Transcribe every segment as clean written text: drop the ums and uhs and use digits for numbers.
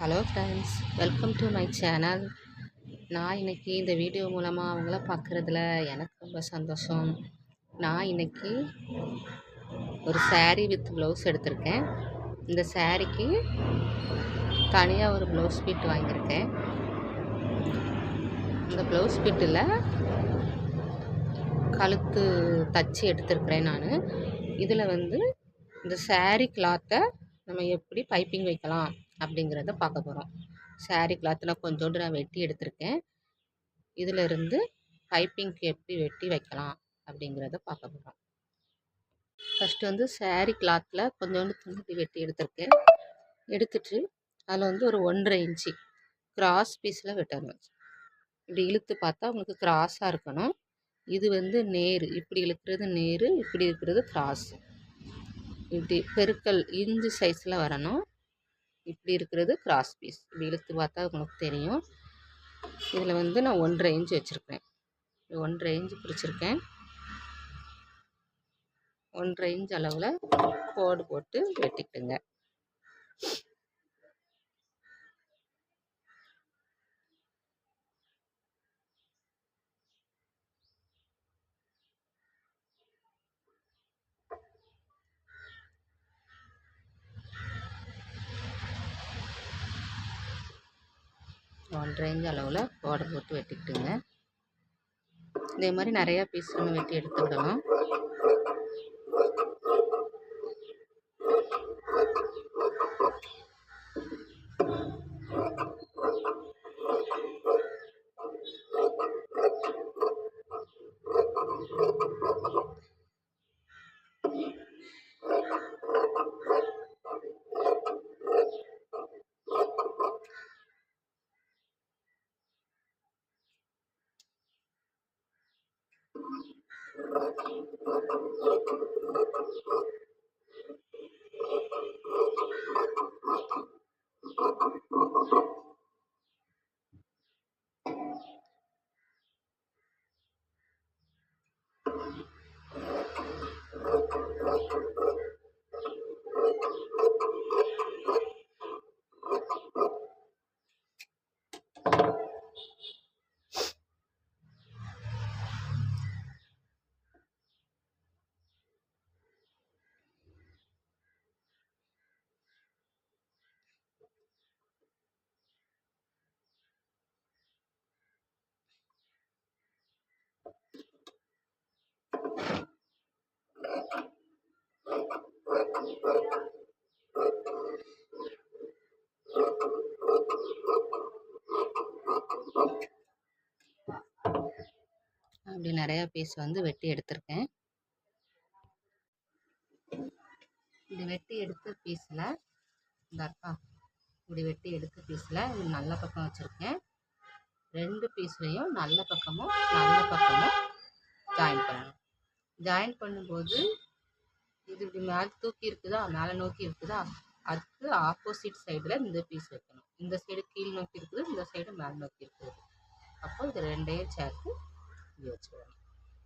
Hello friends, welcome to my channel. நான் இன்றைக்கி இந்த வீடியோ மூலமாக அவங்கள பார்க்குறதுல எனக்கு ரொம்ப சந்தோஷம். நான் இன்றைக்கி ஒரு saree வித் ப்ளவுஸ் எடுத்திருக்கேன். இந்த சாரீக்கு தனியாக ஒரு ப்ளவுஸ் பீட் வாங்கியிருக்கேன். இந்த ப்ளவுஸ் பீட்டில் கழுத்து தச்சு எடுத்திருக்கிறேன் நான். இதில் இந்த saree கிளாத்தை நம்ம எப்படி பைப்பிங் வைக்கலாம் அப்படிங்கிறத பார்க்க போகிறோம். saree கிளாத்தில் கொஞ்சோண்டு நான் வெட்டி எடுத்திருக்கேன். இதில் இருந்து பைப்பிங்க்கு எப்படி வெட்டி வைக்கலாம் அப்படிங்கிறத பார்க்க போகிறோம். ஃபஸ்ட்டு saree கிளாத்தில் கொஞ்சோண்டு துணி வெட்டி எடுத்திருக்கேன். எடுத்துட்டு அதில் ஒரு 1.5 இன்ச்சு கிராஸ் பீஸில் வெட்டணும். இப்படி இழுத்து பார்த்தா உங்களுக்கு கிராஸாக இருக்கணும். இது நேர், இப்படி இழுக்கிறது நேர், இப்படி இருக்கிறது கிராஸ். இப்படி பெருக்கல் இன்ச்சு சைஸில் வரணும். இப்படி இருக்கிறது கிராஸ் பீஸ். இப்படி இழுத்து பார்த்தா உங்களுக்கு தெரியும். இதில் நான் 1.5 இன்ச்சு வச்சுருக்கேன். 1.5 இன்ச்சு பிடிச்சிருக்கேன். 1.5 இன்ச் அளவில் கோடு போட்டு வெட்டிக்கிட்டுங்க. ஒன்றரை இன்ச் அளவில் கோடு போட்டு வெட்டிக்கிட்டுங்க. இதே மாதிரி நிறையா பீஸ் நம்ம வெட்டி எடுத்துக்கிடலாம். அப்படி நிறையா பீஸ் வெட்டி எடுத்திருக்கேன். இந்த வெட்டி எடுத்த பீஸில் இந்த அக்கா இப்படி வெட்டி எடுத்த பீஸில் இது நல்ல பக்கம் வச்சுருக்கேன். 2 பீஸ்லையும் நல்ல பக்கமும் ஜாயின் பண்ணணும். ஜாயின் பண்ணும்போது இது இப்படி மேலே தூக்கி இருக்குதா, மேலே நோக்கி இருக்குதா, அதுக்கு ஆப்போசிட் சைடில் இந்த பீஸ் வைக்கணும். இந்த சைடு கீழ் நோக்கி இருக்குது, இந்த சைடு மேலே நோக்கி இருக்குது. அப்போ இது 2ஐயும் சேர்த்து இப்படி வச்சுக்கணும்.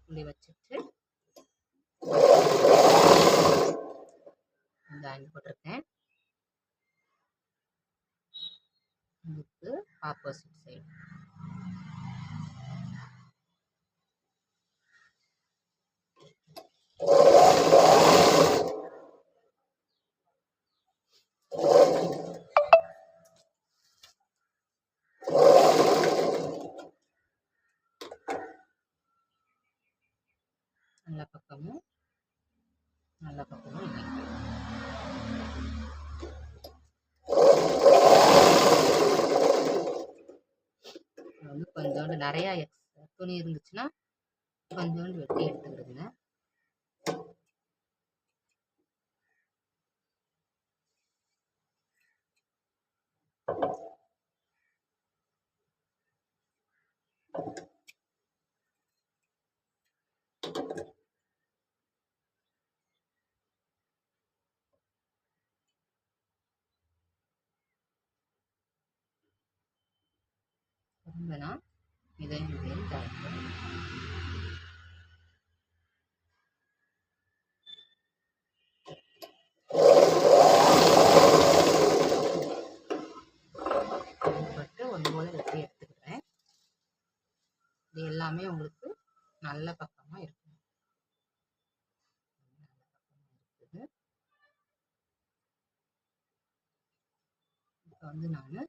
இப்படி வச்சுட்டு ஜாயின் போட்டிருக்கேன். இதுக்கு ஆப்போசிட் சைடு நல்ல பக்கமும் கொஞ்சோண்டு நிறையா எக்ஸ்ட்ரா துணி இருந்துச்சுன்னா கொஞ்சோண்டு வெட்டி எடுத்துக்கிடுங்க. ரொம்பனா இதையும் ஜாயின் பண்ணணும். எல்லாமே உங்களுக்கு நல்ல பக்கமாக இருக்கும். இப்போ வந்து நான்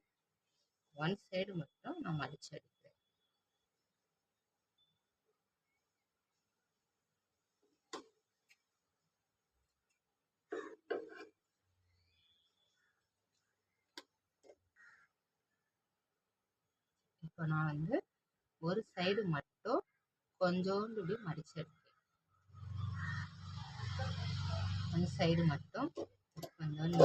ஒன் சைடு மட்டும் நான் மடிச்சு எடுக்கிறேன். இப்போ நான் வந்து ஒரு சைடு மட்டும் கொஞ்சோண்டு இப்படி மடிச்சு எடுக்கிறேன். ஒன் சைடு மட்டும் கொஞ்சோண்டு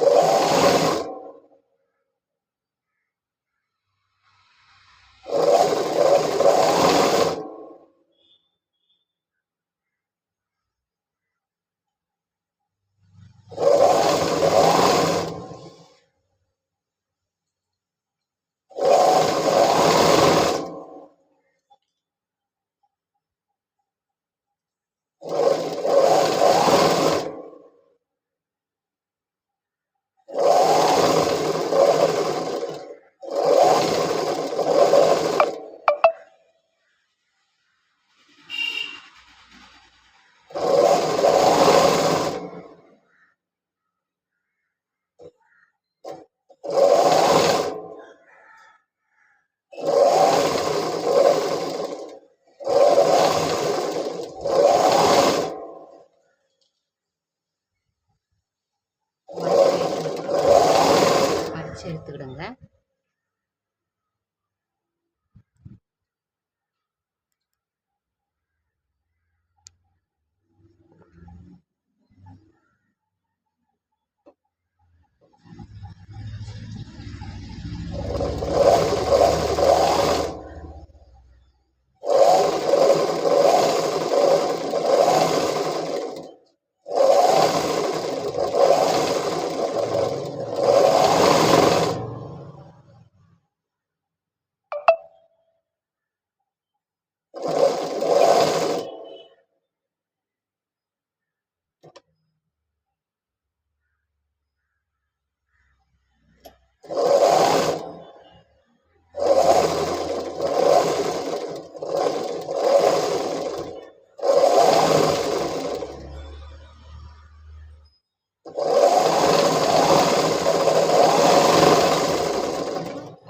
எடுத்துக்கிடுங்க.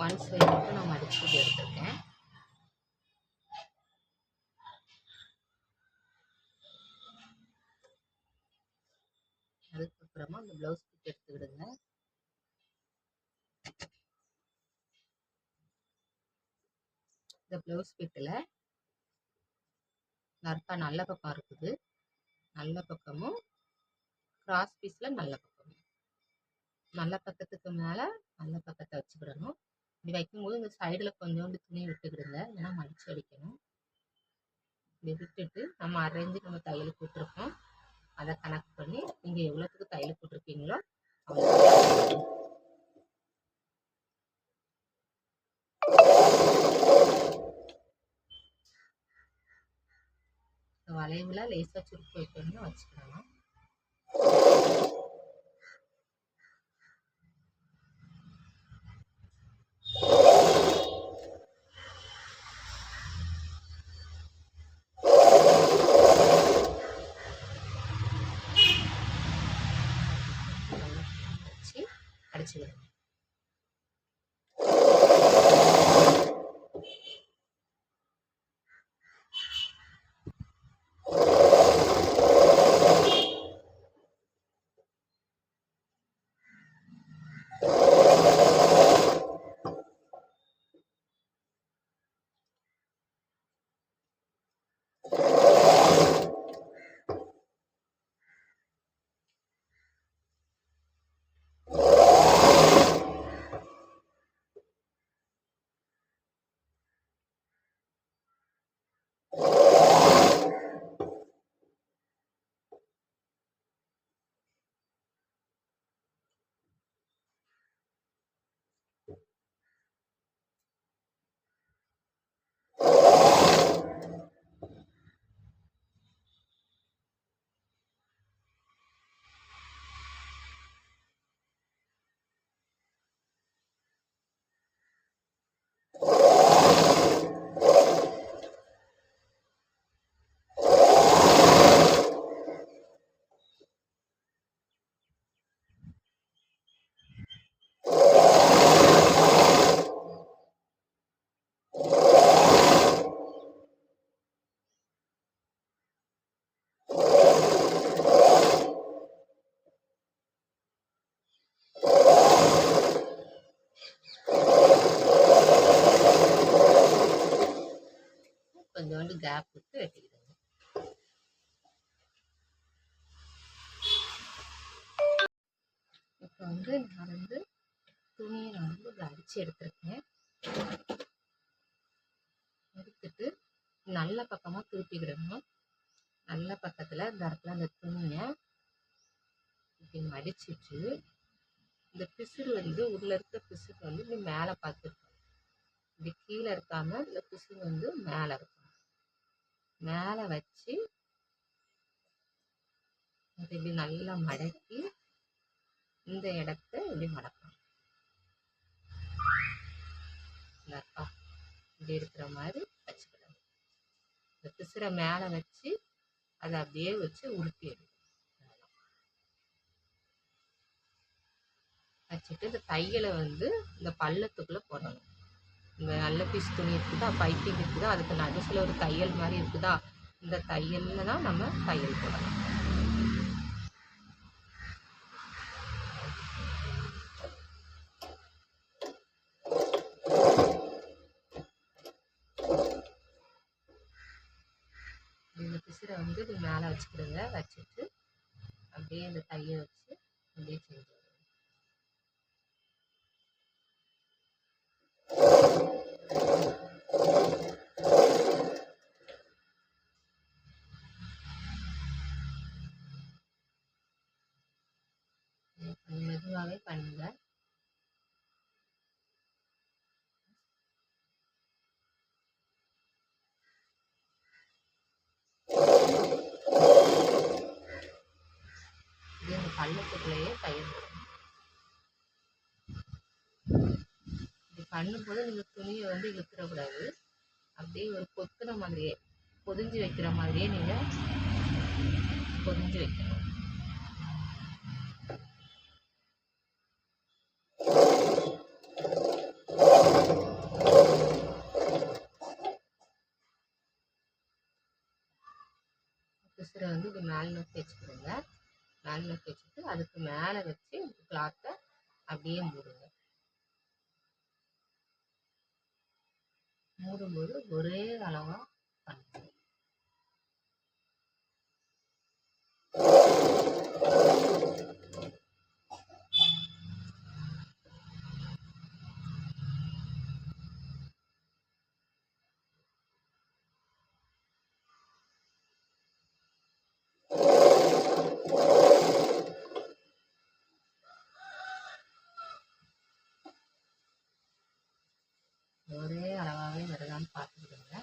ஒன் சைடு மட்டும் நான் மடிச்சு எடுத்துருக்கேன். அதுக்கப்புறமா அந்த ப்ளவுஸ் பீஸ் எடுத்துக்கிடுங்க. இந்த ப்ளவுஸ் பீட்டில் நற்பா நல்ல பக்கம் இருக்குது, நல்ல பக்கமும் கிராஸ் பீஸில் நல்ல பக்கமும், நல்ல பக்கத்துக்கு மேலே நல்ல பக்கத்தை வச்சுக்கிடணும். இப்படி வைக்கும்போது இந்த சைடில் கொஞ்சோண்டு துணி விட்டுக்கிடுங்க, ஏன்னா மடிச்சு அடிக்கணும். இப்படி விட்டுட்டு நம்ம அரைஞ்சு நம்ம தையல் போட்டிருக்கோம், அதை கணக்கு பண்ணி நீங்கள் எவ்வளோத்துக்கு தையல் போட்டிருக்கீங்களோ அவ்வளோ வளைவுல லேசாக சுருக்கு வைக்கணும்னு வச்சுக்கலாம். வச்சு அடிச்சுக்கலாம். கேப் விட்டு வெட்டிக்கிடுங்க. இப்போ நான் துணியை அடித்து எடுத்துருக்கேன். எடுத்துட்டு நல்ல பக்கமாக திருப்பிக்கிடணும். நல்ல பக்கத்தில் இந்த இடத்துல அந்த துணியை இப்படி மடிச்சிட்டு இந்த பிசுறு உள்ள இருக்க பிசுறு இப்படி மேலே பார்த்துருக்கோம். இப்படி கீழே இருக்காம இந்த பிசுறு மேலே இருக்கும். மேலே வச்சு அதை இப்படி நல்லா மடக்கி இந்த இடத்த இப்படி மடக்கணும். இப்படி இருக்கிற மாதிரி வச்சுக்கிடணும். இந்த பிசுரை மேலே வச்சு அதை அப்படியே வச்சு உருட்டி எடுக்கணும். வச்சுட்டு இந்த தையலை இந்த பள்ளத்துக்குள்ளே போடணும். இந்த நல்ல பீஸ் துணி இருக்குதா, பைப்பிங் இருக்குதா, அதுக்கு நடுசில் ஒரு தையல் மாதிரி இருக்குதா, இந்த தையலில் தான் நம்ம தையல் போடணும். இந்த பிசுரை இது மேலே வச்சுக்கிடுங்க. வச்சுட்டு அப்படியே இந்த தையை வச்சு அப்படியே செஞ்சு மெதுவாகவே பண்ணுங்க. இந்த பள்ளத்துக்குள்ளேயே தையல் போடணும். இப்படி பண்ணும்போது நீங்கள் துணியை இழுத்துடக்கூடாது. அப்படியே ஒரு கொத்துன மாதிரியே பொதிஞ்சு வைக்கிற மாதிரியே நீங்கள் பொதிஞ்சு வைக்கணும். பிசுரை இப்படி மேலே நோக்கி வச்சுக்கிடுங்க. மேலே நோக்கி வச்சுட்டு அதுக்கு மேலே வச்சு கிளாத்தை அப்படியே மூடுங்க. மூடும்போது ஒரே அளவாக பண்ணுங்க. ஒரே அளவாகவே வருதான்னு பார்த்துக்கிடுங்க.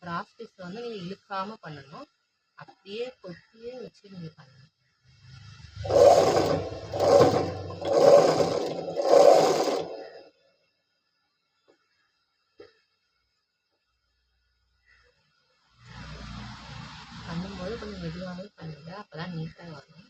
கிராஸ் பீஸ் நீங்கள் இழுக்காம பண்ணணும். அப்படியே கொத்தியே வச்சு நீங்கள் பண்ணணும். பண்ணும்போது கொஞ்சம் மெதுவாகவே பண்ணுங்க. அப்போதான் நீட்டாக வரும்.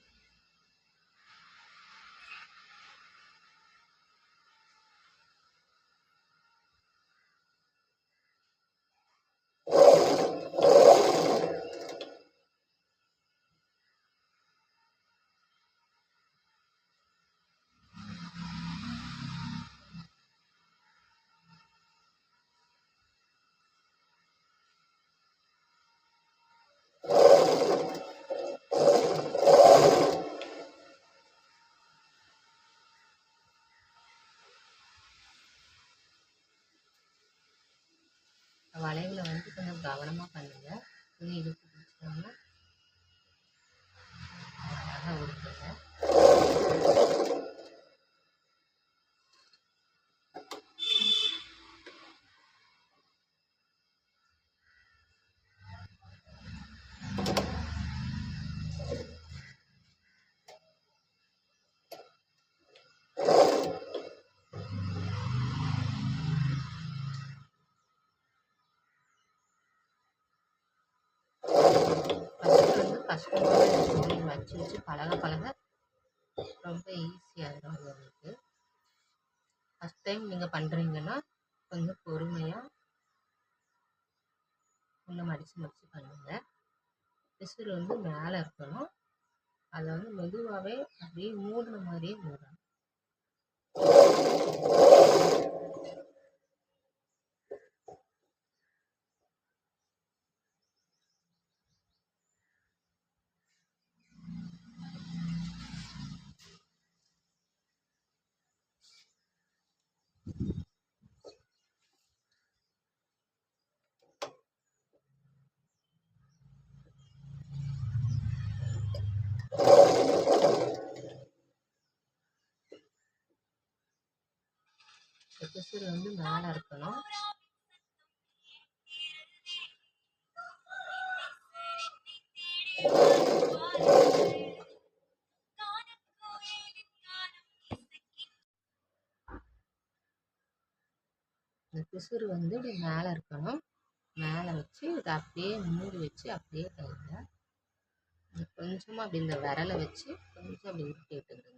வளைவில் கொஞ்சம் கவனமாக பண்ணுங்க. துணி இழுத்து பிடிச்சிக்காம அழகாக உடுத்துங்க. கஷ்டமாக இருக்குது. வச்சு வச்சு பழக பழக ரொம்ப ஈஸியாகிடும் உங்களுக்கு. ஃபஸ்ட் டைம் நீங்கள் பண்ணுறீங்கன்னா கொஞ்சம் பொறுமையாக மடித்து மடித்து பண்ணுங்கள். பிசுறு வந்து மேலே இருக்கணும். அதை வந்து மெதுவாகவே அப்படியே மூடின மாதிரியே மூடணும். பிசுறு வந்து மேலே இருக்கணும். இந்த பிசுறு வந்து இப்படி மேலே இருக்கணும். மேலே வச்சு இதை அப்படியே மூடி வச்சு அப்படியே கையில் கொஞ்சமாக அப்படி இந்த விரலை வச்சு கொஞ்சம் அப்படி உருட்டி விட்டுக்கிடுங்க.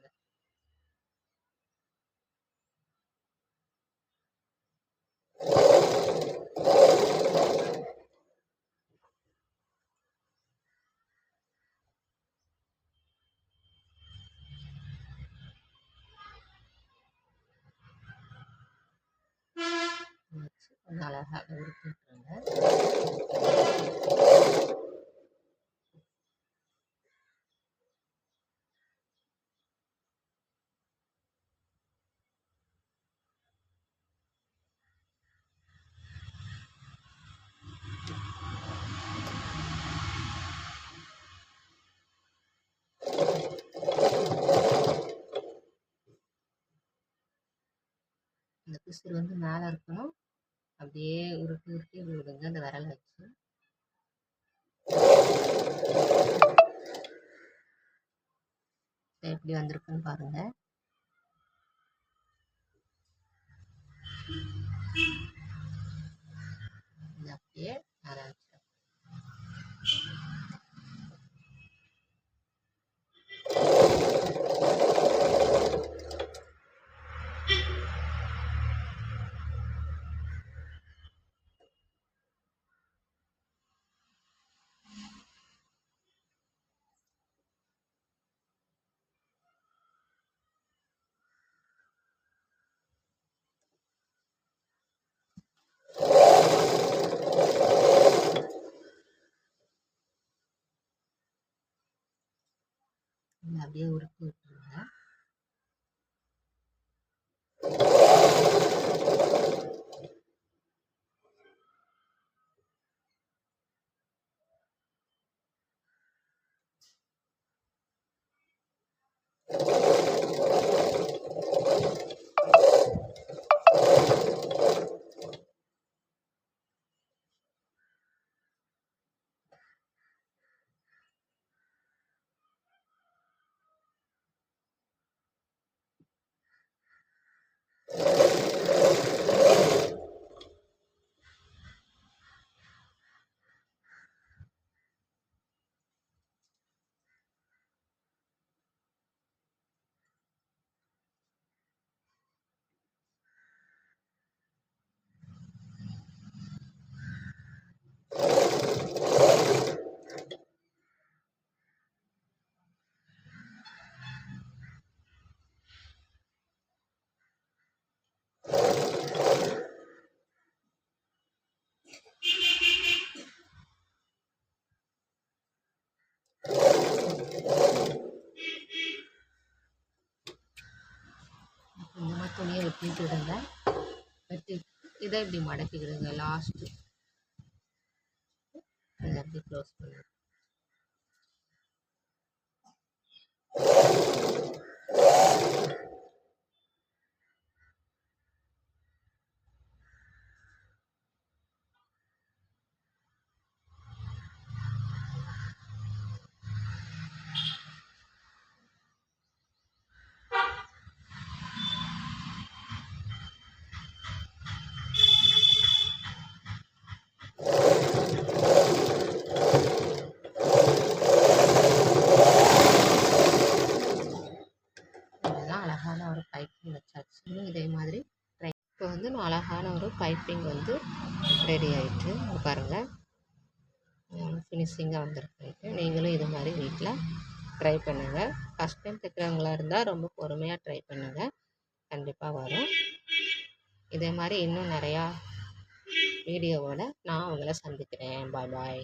வச்சு கொஞ்சம் அழகாக உருட்டி விட்டுருங்க. இந்த பிசுறு வந்து மேலே இருக்கணும். அப்படியே உருட்டி உருட்டி விடுங்க அந்த விரலை வச்சு. எப்படி வந்திருக்குன்னு பாருங்க. அப்படியே மேலே வச்சு அப்படியே உருட்டி விட்டுருங்க. கொஞ்சமாக துணியை வெட்டிட்டு விடுங்க. வெட்டி இதை இப்படி மடக்கிக்கிடுங்க. லாஸ்ட்டு இதை அப்படி க்ளோஸ் பண்ணுங்க. அழகான ஒரு பைப்பிங் வச்சாச்சு. இதே மாதிரி இப்போ வந்து அழகான ஒரு பைப்பிங் வந்து ரெடி ஆயிட்டு பாருங்கள். மிஸ்ஸிங்காக வந்திருக்கு. நீங்களும் இது மாதிரி வீட்டில் ட்ரை பண்ணுங்கள். ஃபஸ்ட் டைம் தைக்கிறவங்களா இருந்தால் ரொம்ப பொறுமையாக ட்ரை பண்ணுங்கள், கண்டிப்பாக வரும். இதே மாதிரி இன்னும் நிறையா வீடியோவோட நான் உங்களை சந்திக்கிறேன். பாய் பாய்.